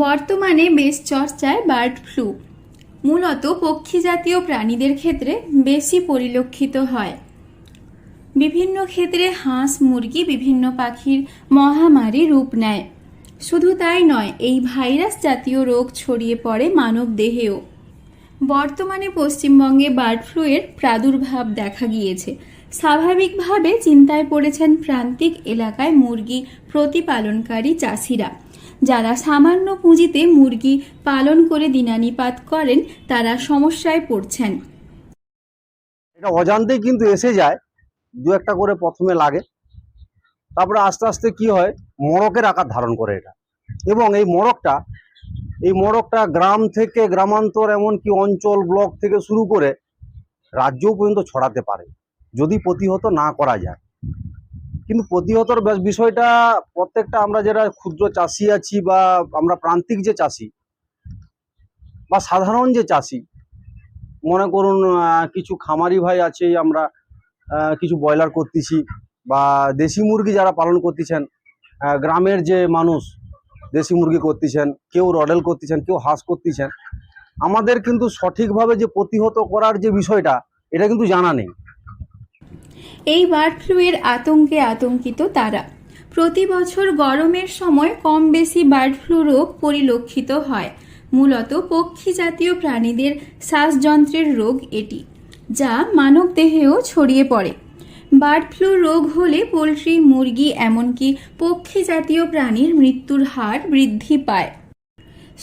বর্তমানে বেশ চর্চায় বার্ড ফ্লু। মূলত পক্ষী জাতীয় প্রাণীদের ক্ষেত্রে বেশি পরিলক্ষিত হয়। বিভিন্ন ক্ষেত্রে হাঁস মুরগি বিভিন্ন পাখির মহামারী রূপ নেয়। শুধু তাই নয়, এই ভাইরাস জাতীয় রোগ ছড়িয়ে পড়ে মানব দেহেও। বর্তমানে পশ্চিমবঙ্গে বার্ড ফ্লু এর প্রাদুর্ভাব দেখা গিয়েছে। স্বাভাবিকভাবে চিন্তায় পড়েছেন প্রান্তিক এলাকায় মুরগি প্রতিপালনকারী চাষিরা। যারা সামান্য পুঁজিতে মুরগি পালন করে দিনানিপাত করেন, তারা সমস্যায় পড়ছেন। এটা অজান্তেই কিন্তু এসে যায়, দু একটা করে প্রথমে লাগে, তারপরে আস্তে আস্তে কি হয়, মড়কের আকার ধারণ করে এটা। এবং এই মড়কটা গ্রাম থেকে গ্রামান্তর, এমনকি অঞ্চল ব্লক থেকে শুরু করে রাজ্যও পর্যন্ত ছড়াতে পারে যদি প্রতিহত না করা যায়। কিন্তু প্রতিহতর বিষয়টা প্রত্যেকটা আমরা যারা ক্ষুদ্র চাষি আছি, বা আমরা প্রান্তিক যে চাষি বা সাধারণ যে চাষি, মনে করুন কিছু খামারি ভাই আছে, আমরা কিছু ব্রয়লার করতেছি বা দেশি মুরগি যারা পালন করতেছেন, গ্রামের যে মানুষ দেশি মুরগি করতেছেন, কেউ রডেল করতেছেন, কেউ হাঁস করতেছেন, আমাদের কিন্তু সঠিকভাবে যে প্রতিহত করার যে বিষয়টা, এটা কিন্তু জানা নেই। এই বার্ড ফ্লু এর আতঙ্কে আতঙ্কিত তারা। প্রতি বছর গরমের সময় কম বেশি বার্ড ফ্লু রোগ পরিলক্ষিত হয়। মূলত পক্ষী জাতীয় প্রাণীদের শ্বাসযন্ত্রের রোগ এটি, যা মানব দেহেও ছড়িয়ে পড়ে। বার্ড ফ্লু রোগ হলে পোলট্রি, মুরগি এমনকি পক্ষী জাতীয় প্রাণীর মৃত্যুর হার বৃদ্ধি পায়।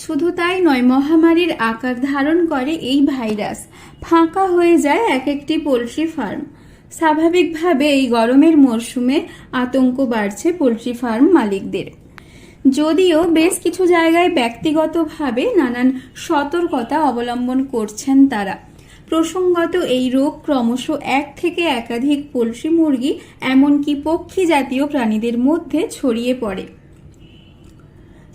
শুধু তাই নয়, মহামারীর আকার ধারণ করে এই ভাইরাস। ফাঁকা হয়ে যায় এক একটি পোলট্রি ফার্ম। স্বাভাবিকভাবে এই গরমের মরশুমে আতঙ্ক বাড়ছে পোলট্রি ফার্ম মালিকদের। যদিও বেশ কিছু জায়গায় ব্যক্তিগতভাবে নানান সতর্কতা অবলম্বন করছেন তারা। প্রসঙ্গত, এই রোগ ক্রমশ এক থেকে একাধিক পোলট্রি, মুরগি এমনকি পক্ষী জাতীয় প্রাণীদের মধ্যে ছড়িয়ে পড়ে।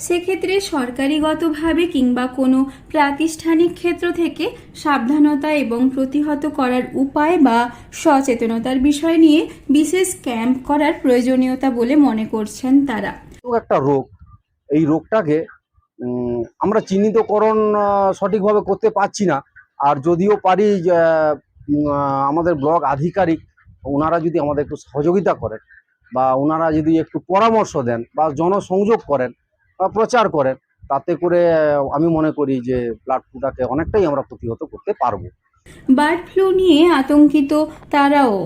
সেক্ষেত্রে সরকারিগতভাবে কিংবা কোনো প্রাতিষ্ঠানিক ক্ষেত্র থেকে সাবধানতা এবং প্রতিহত করার উপায় বা সচেতনতার বিষয় নিয়ে বিশেষ ক্যাম্প করার প্রয়োজনীয়তা বলে মনে করছেন তারা। একটা রোগ, এই রোগটাকে আমরা চিহ্নিতকরণ সঠিকভাবে করতে পারছি না। আর যদিও পারি, আমাদের ব্লক আধিকারিক ওনারা যদি আমাদের একটু সহযোগিতা করেন, বা ওনারা যদি একটু পরামর্শ দেন বা জনসংযোগ করেন বা প্রচার করেন, তাতে করে আমি মনে করি যে বার্ড ফ্লুটাকে অনেকটাই আমরা প্রতিহত করতে পারবো। বার্ড ফ্লু নিয়ে আতঙ্কিত তারাও।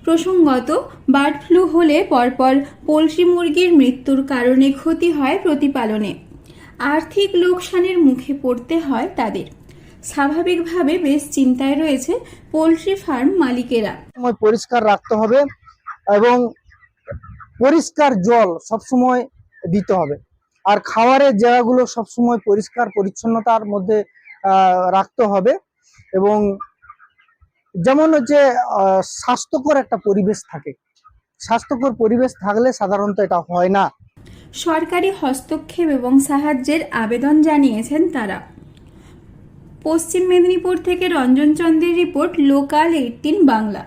প্রসঙ্গত, বার্ড ফ্লু হলে পরপর পোলট্রি মুরগির মৃত্যুর কারণে ক্ষতি হয় প্রতিপালনে। আর্থিক লোকসানের মুখে পড়তে হয় তাদের। স্বাভাবিকভাবে বেশ চিন্তায় রয়েছে পোলট্রি ফার্ম মালিকেরা। সময় পরিষ্কার রাখতে হবে এবং পরিষ্কার জল সবসময় দিতে হবে। আর খাবারের জায়গাগুলো সবসময় পরিষ্কার পরিচ্ছন্নতার মধ্যে রাখতে হবে। এবং যেমন হচ্ছে স্বাস্থ্যকর একটা পরিবেশ থাকে, স্বাস্থ্যকর পরিবেশ থাকলে সাধারণত এটা হয় না। সরকারি হস্তক্ষেপ এবং সাহায্যের আবেদন জানিয়েছেন তারা। পশ্চিম মেদিনীপুর থেকে রঞ্জন চন্দ্রের রিপোর্ট, লোকাল 18 বাংলা।